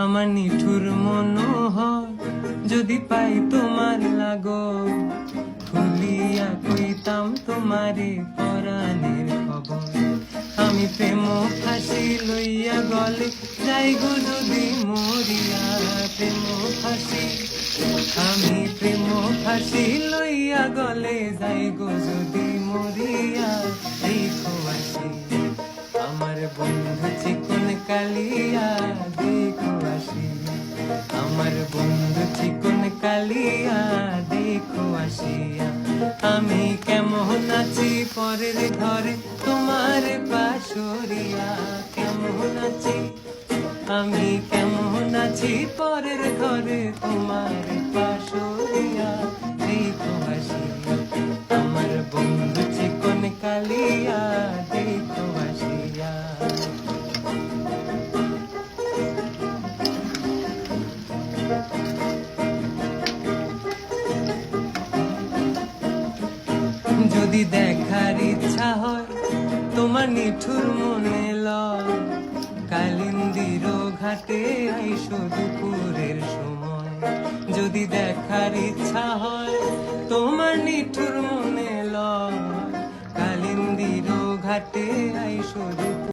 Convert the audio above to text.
আমার নিঠুর মনোহর যদি পাই তোমার লাগো, খুলিয়া কইতাম তোমারে পরাণের খবর। আমি প্রেম ফাঁসি লইয়া গলে যাই গো যদি মরিয়া, প্রেম ফাঁসি আমি প্রেম ফাঁসি লইয়া গলে যাই গো যদি মরিয়া। দেখো আসি আমার বন্ধু চিকন কালিয়া, দেখো আসি আমার বন্ধু চিকন কালিয়া, দেখো আসিয়া। আমি কেমন আছি পরের ঘরে তোমার পাশরিয়া, কেমন আছি আমি কেমন আছি পরের ঘরে তোমার পাশরিয়া। দেখো আসিয়া আমার বন্ধু চিকন কালিয়া, দেখো আসিয়া। যদি দেখার ইচ্ছা হয় তোমার নিঠুর মনে লয়, কালিন্দির ঘাটে আইসো দুপুরের সময়। যদি দেখার ইচ্ছা হয় তোমার নিঠুর মনে লয়, কালিন্দির ঘাটে আইসো।